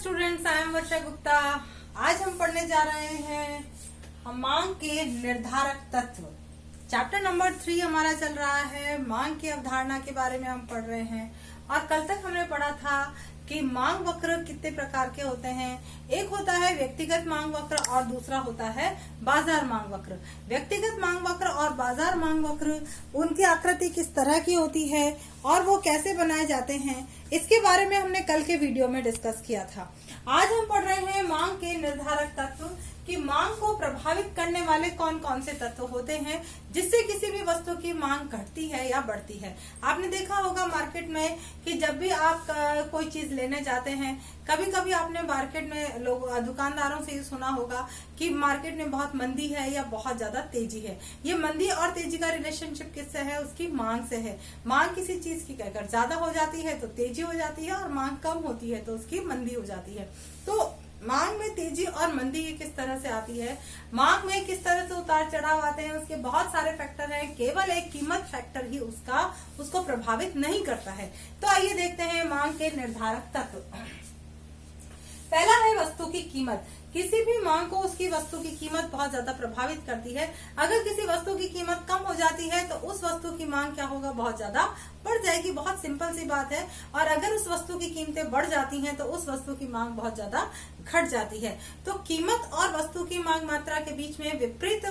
Students, I am वर्षा गुप्ता। आज हम पढ़ने जा रहे हैं मांग के निर्धारक तत्व। चैप्टर नंबर 3 हमारा चल रहा है। मांग की अवधारणा के बारे में हम पढ़ रहे हैं और कल तक हमने पढ़ा था कि मांग वक्र कितने प्रकार के होते हैं। एक होता है व्यक्तिगत मांग वक्र और दूसरा होता है बाजार मांग वक्र। व्यक्तिगत मांग वक्र और बाजार मांग वक्र, उनकी आकृति किस तरह की होती है और वो कैसे बनाए जाते हैं, इसके बारे में हमने कल के वीडियो में डिस्कस किया था। आज हम पढ़ रहे हैं मांग के निर्धारक तत्व कि मांग को प्रभावित करने वाले कौन कौन से तत्व होते हैं जिससे किसी भी वस्तु की मांग घटती है या बढ़ती है। आपने देखा होगा मार्केट में कि जब भी आप कोई चीज लेने जाते हैं, कभी कभी आपने मार्केट में लोग दुकानदारों से सुना होगा कि मार्केट में बहुत मंदी है या बहुत ज्यादा तेजी है। ये मंदी और तेजी का रिलेशनशिप किससे है? उसकी मांग से है। मांग किसी चीज की अगर ज्यादा हो जाती है तो तेजी हो जाती है और मांग कम होती है तो उसकी मंदी हो जाती है। तो मांग में तेजी और मंदी किस तरह से आती है, मांग में किस तरह से उतार चढ़ाव आते हैं, उसके बहुत सारे फैक्टर हैं। केवल एक कीमत फैक्टर ही उसको प्रभावित नहीं करता है। तो आइए देखते हैं मांग के निर्धारक तत्व। पहला है वस्तु की कीमत। किसी भी मांग को उसकी वस्तु की कीमत बहुत ज्यादा प्रभावित करती है। अगर किसी वस्तु की कीमत कम हो जाती है तो उस वस्तु की मांग क्या होगा? बहुत ज्यादा बढ़ जाएगी। बहुत सिंपल सी बात है। और अगर उस वस्तु की कीमतें बढ़ जाती हैं तो उस वस्तु की मांग बहुत ज्यादा घट जाती है। तो कीमत और वस्तु की मांग मात्रा के बीच में विपरीत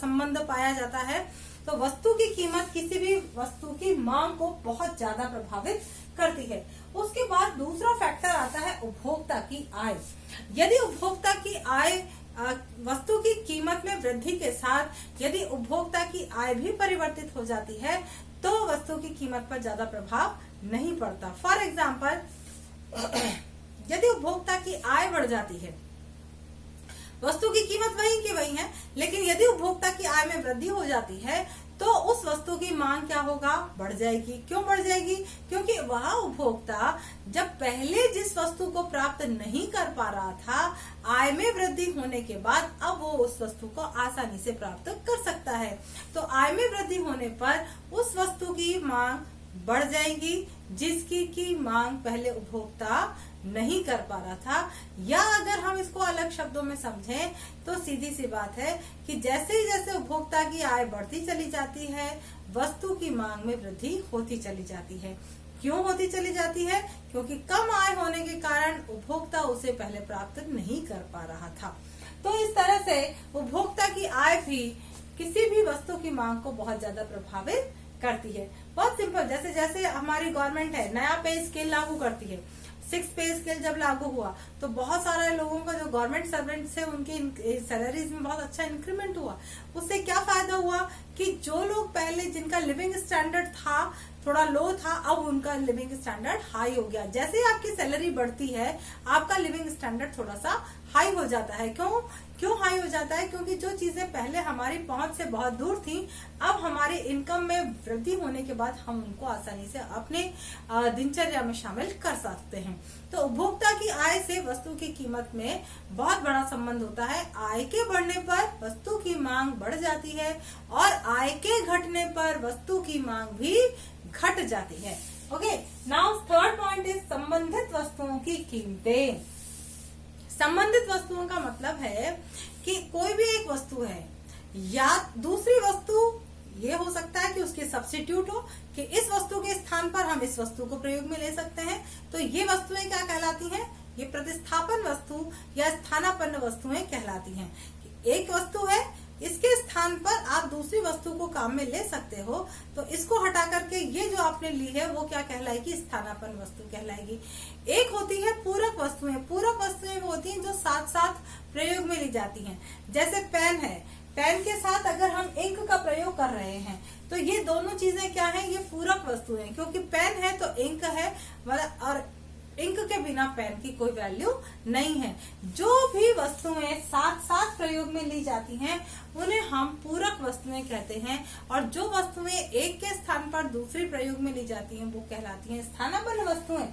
संबंध पाया जाता है। तो वस्तु की कीमत किसी भी वस्तु की मांग को बहुत ज्यादा प्रभावित करती है। उसके बाद दूसरा फैक्टर आता है उपभोक्ता की आय। यदि उपभोक्ता की आय वस्तु की कीमत में वृद्धि के साथ यदि उपभोक्ता की आय भी परिवर्तित हो जाती है तो वस्तु की कीमत पर ज्यादा प्रभाव नहीं पड़ता। फॉर एग्जाम्पल, यदि उपभोक्ता की आय बढ़ जाती है, वस्तु की कीमत वही की वही है, लेकिन यदि उपभोक्ता की आय में वृद्धि हो जाती है तो उस वस्तु की मांग क्या होगा? बढ़ जाएगी। क्यों बढ़ जाएगी? क्योंकि वह उपभोक्ता जब पहले जिस वस्तु को प्राप्त नहीं कर पा रहा था, आय में वृद्धि होने के बाद अब वो उस वस्तु को आसानी से प्राप्त कर सकता है। तो आय में वृद्धि होने पर उस वस्तु की मांग बढ़ जाएगी जिसकी की मांग पहले उपभोक्ता नहीं कर पा रहा था। या अगर हम इसको अलग शब्दों में समझें तो सीधी सी बात है कि जैसे ही जैसे उपभोक्ता की आय बढ़ती चली जाती है, वस्तु की मांग में वृद्धि होती चली जाती है। क्यों होती चली जाती है? क्योंकि कम आय होने के कारण उपभोक्ता उसे पहले प्राप्त नहीं कर पा रहा था। तो इस तरह से उपभोक्ता की आय भी किसी भी वस्तु की मांग को बहुत ज्यादा प्रभावित करती है। बहुत सिंपल, जैसे जैसे हमारी गवर्नमेंट है नया पे स्केल लागू करती है। 6 पे स्केल जब लागू हुआ तो बहुत सारे लोगों का जो गवर्नमेंट सर्वेंट्स है उनकी सैलरीज में बहुत अच्छा इंक्रीमेंट हुआ। उससे क्या फायदा हुआ कि जो लोग पहले जिनका लिविंग स्टैंडर्ड था थोड़ा लो था, अब उनका लिविंग स्टैंडर्ड हाई हो गया। जैसे ही आपकी सैलरी बढ़ती है आपका लिविंग स्टैंडर्ड थोड़ा सा हाई हो जाता है। क्यों हाई हो जाता है? क्योंकि जो चीजें पहले हमारी पहुंच से बहुत दूर थी, अब हमारे इनकम में वृद्धि होने के बाद हम उनको आसानी से अपने दिनचर्या में शामिल कर सकते हैं। तो उपभोक्ता की आय से वस्तु की कीमत में बहुत बड़ा संबंध होता है। आय के बढ़ने पर वस्तु की मांग बढ़ जाती है और आय के घटने पर वस्तु की मांग भी घट जाती है। Okay, now third point is संबंधित वस्तुओं की कीमतें। संबंधित वस्तुओं का मतलब है कि कोई भी एक वस्तु है या दूसरी वस्तु, ये हो सकता है कि उसके सब्स्टिट्यूट हो, कि इस वस्तु के स्थान पर हम इस वस्तु को प्रयोग में ले सकते हैं। तो ये वस्तुएं क्या कहलाती हैं? ये प्रतिस्थापन वस्तु या स्थानापन्न वस्तुएं कहलाती हैं। एक वस्तु है, इसके स्थान पर आप दूसरी वस्तु को काम में ले सकते हो, तो इसको हटा करके ये जो आपने ली है वो क्या कहलाएगी? स्थानापन्न वस्तु कहलाएगी। एक होती है पूरक वस्तुएं। पूरक वस्तुएं वो होती हैं जो साथ साथ प्रयोग में ली जाती हैं। जैसे पेन है, पेन के साथ अगर हम इंक का प्रयोग कर रहे हैं तो ये दोनों चीजें क्या है? ये पूरक वस्तुएं, क्योंकि पेन है तो इंक है, और इंक के बिना पेन की कोई वैल्यू नहीं है। जो भी वस्तुएं साथ साथ प्रयोग में ली जाती हैं उन्हें हम पूरक वस्तुएं कहते हैं, और जो वस्तुएं एक के स्थान पर दूसरे प्रयोग में ली जाती हैं वो कहलाती हैं स्थानापन्न वस्तुएं।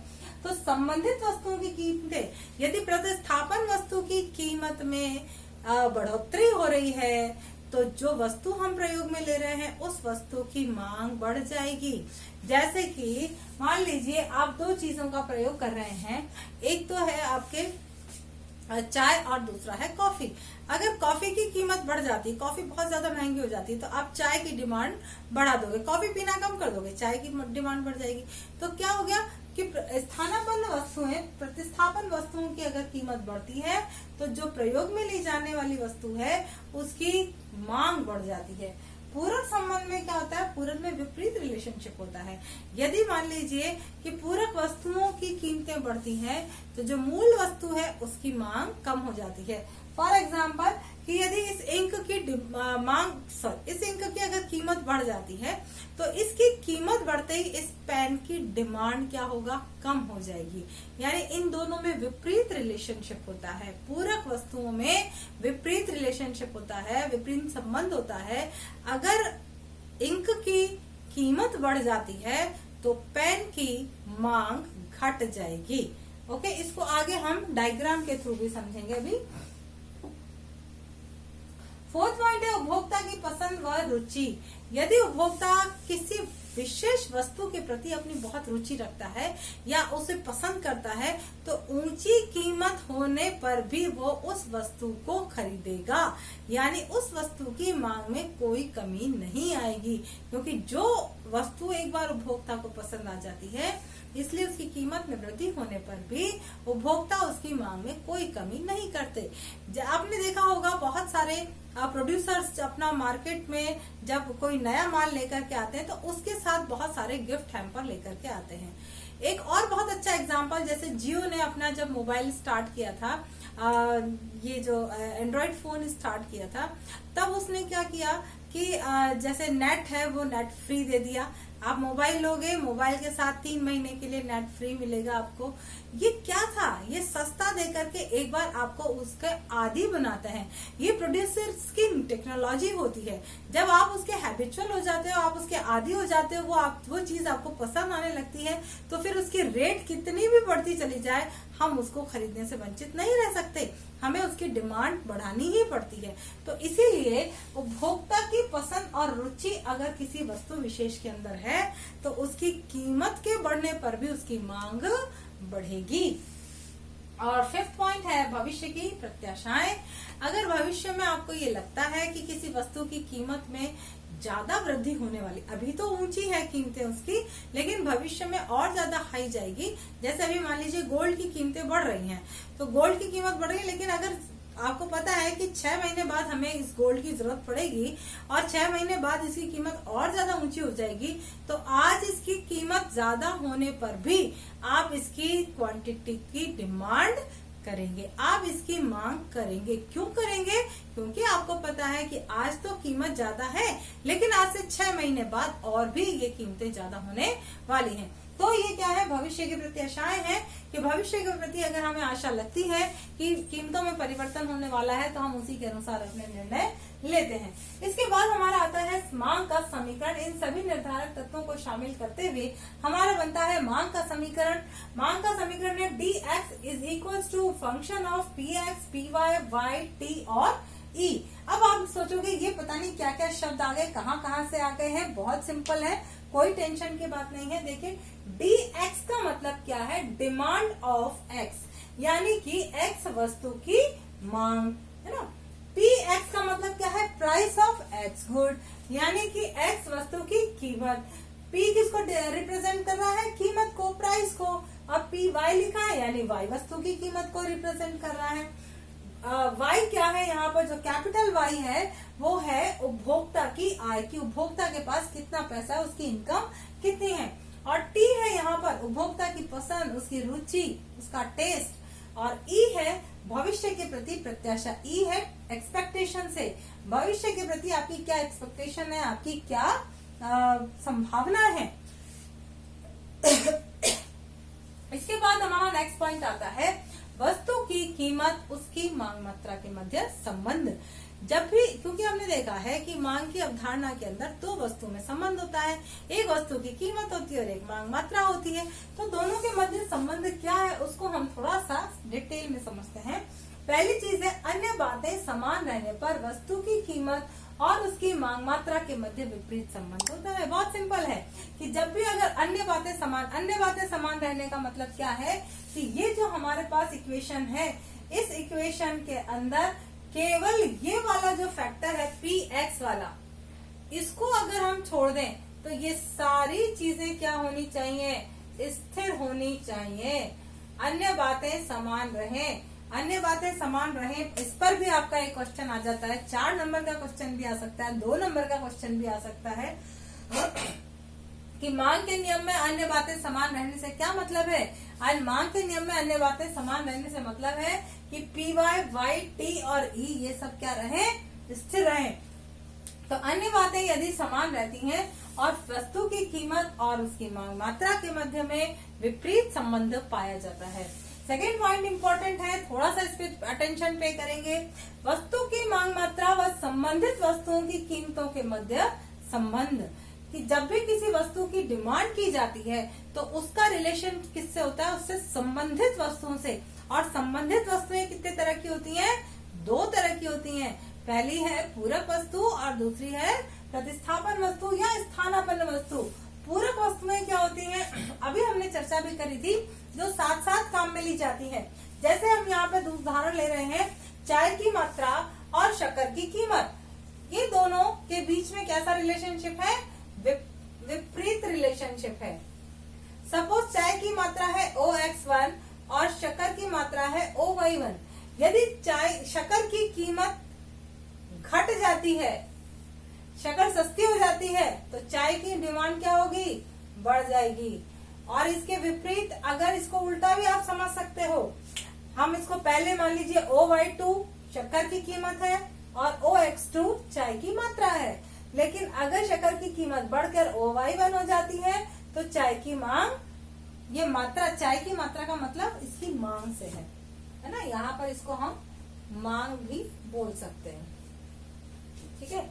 तो संबंधित वस्तुओं की कीमतें, यदि प्रतिस्थापन वस्तु की कीमत में बढ़ोतरी हो रही है तो जो वस्तु हम प्रयोग में ले रहे हैं उस वस्तु की मांग बढ़ जाएगी। जैसे कि मान लीजिए आप दो चीजों का प्रयोग कर रहे हैं, एक तो है आपके चाय और दूसरा है कॉफी। अगर कॉफी की कीमत बढ़ जाती है, कॉफी बहुत ज्यादा महंगी हो जाती है, तो आप चाय की डिमांड बढ़ा दोगे, कॉफी पीना कम कर दोगे, चाय की डिमांड बढ़ जाएगी। तो क्या हो गया कि स्थानापन्न वस्तुएं, प्रतिस्थापन वस्तुओं की अगर कीमत बढ़ती है तो जो प्रयोग में ली जाने वाली वस्तु है उसकी मांग बढ़ जाती है। पूरक संबंध में क्या होता है, पूरक में विपरीत रिलेशनशिप होता है। यदि मान लीजिए कि पूरक वस्तुओं की कीमतें बढ़ती हैं तो जो मूल वस्तु है उसकी मांग कम हो जाती है। फॉर एग्जाम्पल कि यदि इस इंक की इस इंक की अगर कीमत बढ़ जाती है तो इसकी कीमत बढ़ते ही इस पेन की डिमांड क्या होगा, कम हो जाएगी। यानी इन दोनों में विपरीत रिलेशनशिप होता है। पूरक वस्तुओं में विपरीत रिलेशनशिप होता है, विपरीत संबंध होता है। अगर इंक की कीमत बढ़ जाती है तो पेन की मांग घट जाएगी। ओके, इसको आगे हम डायग्राम के थ्रू भी समझेंगे। अभी फोर्थ पॉइंट है उपभोक्ता की पसंद व रुचि। यदि उपभोक्ता किसी विशेष वस्तु के प्रति अपनी बहुत रुचि रखता है या उसे पसंद करता है तो ऊंची कीमत होने पर भी वो उस वस्तु को खरीदेगा। यानी उस वस्तु की मांग में कोई कमी नहीं आएगी, क्योंकि जो वस्तु एक बार उपभोक्ता को पसंद आ जाती है इसलिए उसकी कीमत में वृद्धि होने पर भी उपभोक्ता उसकी मांग में कोई कमी नहीं करते। आपने देखा होगा बहुत सारे प्रोड्यूसर्स अपना मार्केट में जब कोई नया माल लेकर के आते हैं तो उसके साथ बहुत सारे गिफ्ट हैम्पर लेकर के आते हैं। एक और बहुत अच्छा एग्जांपल, जैसे जियो ने अपना जब मोबाइल स्टार्ट किया था, ये जो एंड्रॉइड फोन स्टार्ट किया था, तब उसने क्या किया कि जैसे नेट है वो नेट फ्री दे दिया। आप मोबाइल लोगे, मोबाइल के साथ 3 महीने के लिए नेट फ्री मिलेगा आपको। ये क्या था, ये सस्ता देकर के एक बार आपको उसके आदी बनाता है। ये प्रोड्यूसर्स की टेक्नोलॉजी होती है। जब आप उसके हैबिचुअल हो जाते हो, आप उसके आदी हो जाते हो, वो चीज आपको पसंद आने लगती है, तो फिर उसकी रेट कितनी भी बढ़ती चली जाए हम उसको खरीदने से वंचित नहीं रह सकते, हमें उसकी डिमांड बढ़ानी ही पड़ती है। तो इसीलिए उपभोक्ता की पसंद और रुचि अगर किसी वस्तु विशेष के अंदर है तो उसकी कीमत के बढ़ने पर भी उसकी मांग बढ़ेगी। और फिफ्थ पॉइंट है भविष्य की प्रत्याशाएं। अगर भविष्य में आपको ये लगता है कि किसी वस्तु की कीमत में ज्यादा वृद्धि होने वाली, अभी तो ऊंची है कीमतें उसकी, लेकिन भविष्य में और ज्यादा हाई जाएगी। जैसे अभी मान लीजिए गोल्ड की कीमतें बढ़ रही हैं, तो गोल्ड की कीमत बढ़ रही है, लेकिन अगर आपको पता है कि 6 महीने बाद हमें इस गोल्ड की जरूरत पड़ेगी और 6 महीने बाद इसकी कीमत और ज्यादा ऊंची हो जाएगी, तो आज इसकी कीमत ज्यादा होने पर भी आप इसकी क्वांटिटी की डिमांड करेंगे, आप इसकी मांग करेंगे। क्यों करेंगे? क्योंकि आपको पता है कि आज तो कीमत ज्यादा है, लेकिन आज से 6 महीने बाद और भी ये कीमतें ज्यादा होने वाली हैं। तो ये क्या है, भविष्य की प्रति आशाएं हैं कि भविष्य के प्रति अगर हमें आशा लगती है कि कीमतों में परिवर्तन होने वाला है तो हम उसी के अनुसार अपने निर्णय लेते हैं। इसके बाद हमारा आता है मांग का समीकरण। इन सभी निर्धारक तत्वों को शामिल करते हुए हमारा बनता है मांग का समीकरण। मांग का समीकरण है dx is equal to function of px, py, y, t और e। अब आप सोचोगे ये पता नहीं क्या क्या शब्द आ गए, कहाँ से आ गए हैं। बहुत सिंपल है, कोई टेंशन की बात नहीं है। देखिए dx का मतलब क्या है, डिमांड ऑफ x, यानी कि x वस्तु की मांग है ना। px का मतलब क्या है, प्राइस ऑफ x गुड, यानी कि x वस्तु की कीमत। p किसको रिप्रेजेंट कर रहा है, कीमत को, प्राइस को। अब py लिखा है यानी y वस्तु की कीमत को रिप्रेजेंट कर रहा है। y क्या है, यहाँ पर जो कैपिटल Y है वो है उपभोक्ता की आय, की उपभोक्ता के पास कितना पैसा है, उसकी इनकम कितनी है। और t है यहाँ पर उपभोक्ता की पसंद, उसकी रुचि, उसका टेस्ट। और e है भविष्य के प्रति प्रत्याशा। e है एक्सपेक्टेशन से, भविष्य के प्रति आपकी क्या एक्सपेक्टेशन है, आपकी क्या संभावना है। इसके बाद हमारा नेक्स्ट पॉइंट आता है वस्तु की कीमत उसकी मांग मात्रा के मध्य संबंध। जब भी, क्योंकि हमने देखा है कि मांग की अवधारणा के अंदर 2 वस्तु में संबंध होता है, एक वस्तु की कीमत होती है और एक मांग मात्रा होती है। तो दोनों के मध्य संबंध क्या है उसको हम थोड़ा सा डिटेल में समझते हैं। पहली चीज है अन्य बातें समान रहने पर वस्तु की कीमत और उसकी मांग मात्रा के मध्य विपरीत संबंध होता है। बहुत सिंपल है कि जब भी अगर अन्य बातें समान रहने का मतलब क्या है कि ये जो हमारे पास इक्वेशन है, इस इक्वेशन के अंदर केवल ये वाला जो फैक्टर है px वाला, इसको अगर हम छोड़ दें तो ये सारी चीजें क्या होनी चाहिए, स्थिर होनी चाहिए। अन्य बातें समान रहें, अन्य बातें समान रहें। इस पर भी आपका एक क्वेश्चन आ जाता है, 4 नंबर का क्वेश्चन भी आ सकता है, 2 नंबर का क्वेश्चन भी आ सकता है कि मांग के नियम में अन्य बातें समान रहने से क्या मतलब है। आज मांग के नियम में अन्य बातें समान रहने से मतलब है कि पी वाई, वाई, टी और ई ये सब क्या रहे, स्थिर रहे। तो अन्य बातें यदि समान रहती हैं और वस्तु की कीमत और उसकी मांग मात्रा के मध्य में विपरीत संबंध पाया जाता है। सेकेंड पॉइंट इंपॉर्टेंट है, थोड़ा सा इस पे अटेंशन पे करेंगे। वस्तु की मांग मात्रा व संबंधित वस्तुओं की कीमतों के मध्य संबंध, कि जब भी किसी वस्तु की डिमांड की जाती है तो उसका रिलेशन किससे होता है, उससे संबंधित वस्तुओं से। और संबंधित वस्तुएं कितने तरह की होती हैं, 2 तरह की होती हैं। पहली है पूरक वस्तु और दूसरी है प्रतिस्थापन वस्तु या स्थानापन्न वस्तु। पूरक वस्तुएं क्या होती हैं, अभी हमने चर्चा भी करी थी, जो साथ साथ काम में ली जाती है। जैसे हम यहाँ पे उदाहरण ले रहे हैं, चाय की मात्रा और शक्कर की कीमत, ये दोनों के बीच में कैसा रिलेशनशिप है, विपरीत रिलेशनशिप है। सपोज चाय की मात्रा है OX1 और शक्कर की मात्रा है OY1। यदि शक्कर की कीमत घट जाती है, शक्कर सस्ती हो जाती है, तो चाय की डिमांड क्या होगी, बढ़ जाएगी। और इसके विपरीत अगर इसको उल्टा भी आप समझ सकते हो, हम इसको पहले मान लीजिए OY2 शक्कर की कीमत है और OX2 चाय की मात्रा है। लेकिन अगर शक्कर की कीमत बढ़कर OY1 हो जाती है तो चाय की मांग, ये मात्रा, चाय की मात्रा का मतलब इसकी मांग से है ना, यहाँ पर इसको हम मांग भी बोल सकते हैं। ठीक है,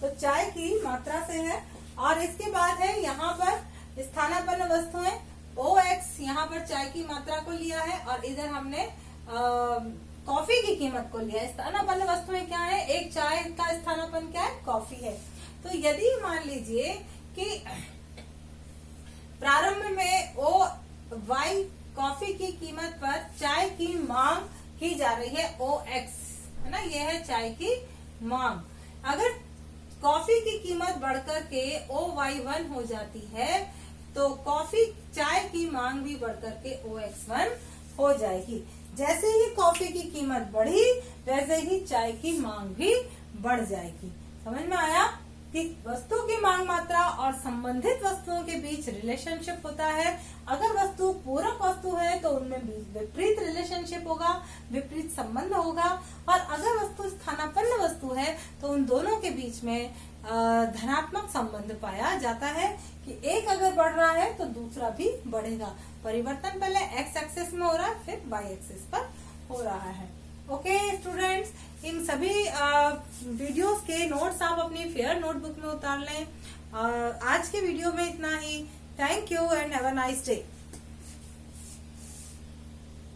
तो चाय की मात्रा से है। और इसके बाद है यहाँ पर स्थानापन्न वस्तुएं, OX यहाँ पर चाय की मात्रा को लिया है और इधर हमने कॉफी की कीमत को लिया है। स्थानापन्न वस्तुएं क्या है, एक चाय का स्थानापन्न क्या है, कॉफी है। तो यदि मान लीजिए कि प्रारंभ में OY कॉफी की कीमत पर चाय की मांग की जा रही है OX, है ना, ये है चाय की मांग। अगर कॉफी की कीमत बढ़कर के OY1 हो जाती है तो चाय की मांग भी बढ़कर के OX1 हो जाएगी। जैसे ही कॉफी की कीमत बढ़ी वैसे ही चाय की मांग भी बढ़ जाएगी। समझ में आया कि वस्तु की मांग मात्रा और संबंधित वस्तुओं के बीच रिलेशनशिप होता है। अगर वस्तु पूरक वस्तु है तो उनमें विपरीत रिलेशनशिप होगा, विपरीत संबंध होगा। और अगर वस्तु स्थानापन्न वस्तु है तो उन दोनों के बीच में धनात्मक संबंध पाया जाता है कि एक अगर बढ़ रहा है तो दूसरा भी बढ़ेगा। परिवर्तन पहले एक्स एक्सिस में हो रहा है, फिर वाई एक्सिस पर हो रहा है। ओके स्टूडेंट्स, इन सभी वीडियोस के नोट्स आप अपनी फेयर नोटबुक में उतार लें। आज के वीडियो में इतना ही। Thank you and have a nice day.